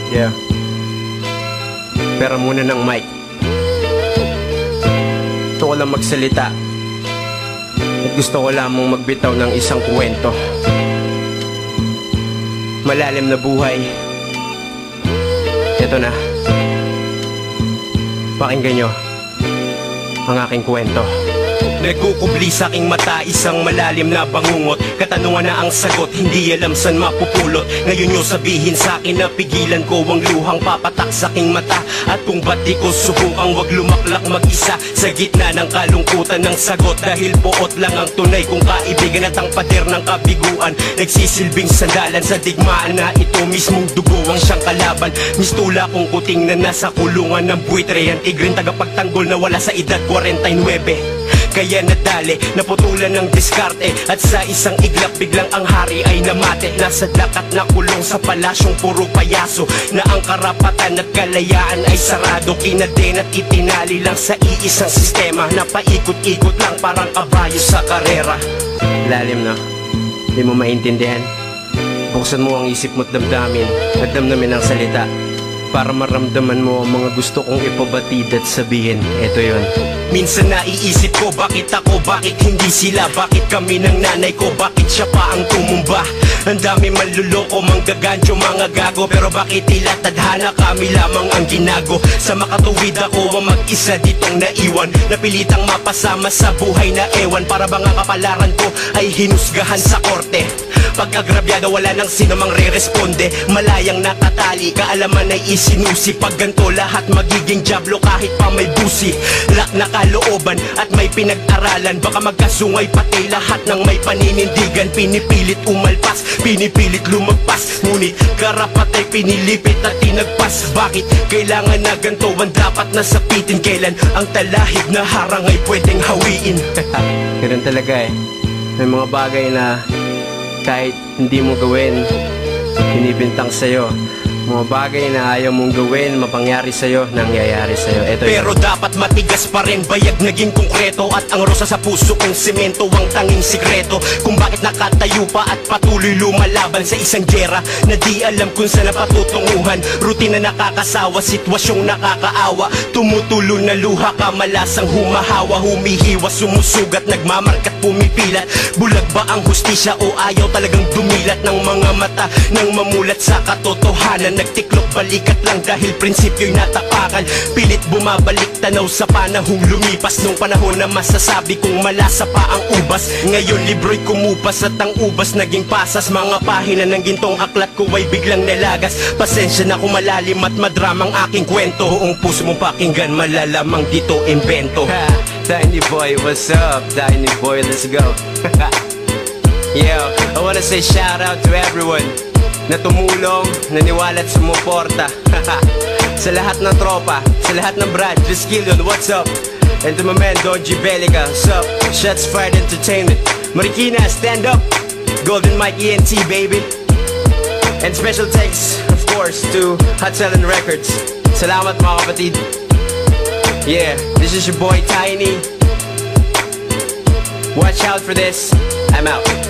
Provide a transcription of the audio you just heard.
Yeah. Pero muna ng mic. Gusto ko lang magsalita. At gusto ko lamang magbitaw ng isang kwento. Malalim na buhay. Ito na. Pakinggan nyo ang aking kwento. Nagkukubli sa aking mata, isang malalim na bangungot. Katanungan na ang sagot, hindi alam saan mapupulot. Ngayon nyo sabihin sa akin na pigilan ko ang luhang papatak sa aking mata. At kung ba't di ko subukang wag lumaklak mag-isa sa gitna ng kalungkutan ng sagot. Dahil buot lang ang tunay kong kaibigan at ang pader ng kabiguan. Nagsisilbing sandalan sa digmaan na ito mismong dugo ang siyang kalaban. Mistula kong kuting na nasa kulungan ng buitre. Ang tigring tagapagtanggol na wala sa edad 49. Kaya nadali, naputulan ng diskarte. At sa isang iglap biglang ang hari ay namate. Nasa dakat na kulong sa palasyong puro payaso. Na ang karapatan at kalayaan ay sarado. Kinadena at itinali lang sa iisang sistema. Na paikot-ikot lang parang kabayo sa karera. Lalim na, di mo maintindihan. Buksan mo ang isip mo't damdamin at damdamin ang salita para maramdaman mo ang mga gusto kong ipabatid at sabihin. Ito yun. Minsan naiisip ko, bakit ako, bakit hindi sila? Bakit kami ng nanay ko, bakit siya pa ang tumumba? Ang dami manluloko, manggagancho, mga gago. Pero bakit tila tadhana, kami lamang ang ginago? Sa makatuwid ako ang mag-isa ditong naiwan. Napilitang mapasama sa buhay na ewan. Para bang ang kapalaran ko ay hinusgahan sa korte. Pag agrabyado wala nang sino mang re-responde. Malayang nakatali, kaalaman ay isinusi. Pag ganto lahat magiging jablo kahit pa may busi. Lak na kalooban at may pinag-aralan. Baka magkasungay pati lahat ng may paninindigan. Pinipilit umalpas, pinipilit lumagpas. Ngunit karapat ay pinilipit at tinagpas. Bakit kailangan na ganto ang dapat na sapitin? Kailan ang talahib na harang ay pwedeng hawiin? Ganun talaga eh. May mga bagay na kahit hindi mo gawin, binibintang sa'yo. Mga bagay na ayaw mong gawin, mapangyari sa'yo, nangyayari sa'yo. Pero dapat matigas pa rin, bayag naging konkreto. At ang rosa sa puso kong semento ang tanging sikreto. Kung bakit nakatayo pa at patuloy lumalaban sa isang gera na di alam kung saan napatutunguhan. Rutina nakakasawa, sitwasyong nakakaawa. Tumutulo na luha, kamalasang humahawa. Humihiwa, sumusugat, nagmamarkat, pumipilat. Bulag ba ang hustisya o ayaw talagang dumilat ng mga mata nang mamulat sa katotohanan? Nagtiklop balikat lang dahil prinsipyo'y natapakan. Pilit bumabalik tanaw sa panahong lumipas. Nung panahon na masasabi kong malasa pa ang ubas. Ngayon libro'y kumupas at ang ubas naging pasas. Mga pahina ng gintong aklat ko ay biglang nalagas. Pasensya na kung malalim at madramang aking kwento. Buong puso mong pakinggan, malalamang dito invento. Tiny boy, what's up? Tiny boy, let's go. Yo, I wanna say shout out to everyone na tumulong, naniwala at sumuporta. Sa lahat ng tropa, sa lahat ng brad, Triskelion, what's up? And to my man, Don G. Belica, what's up? Shots Fired Entertainment, Marikina, stand up. Golden Mike ENT, baby. And special thanks, of course, to Hot Selling Records. Salamat mga kapatid. Yeah, this is your boy Tiny. Watch out for this. I'm out.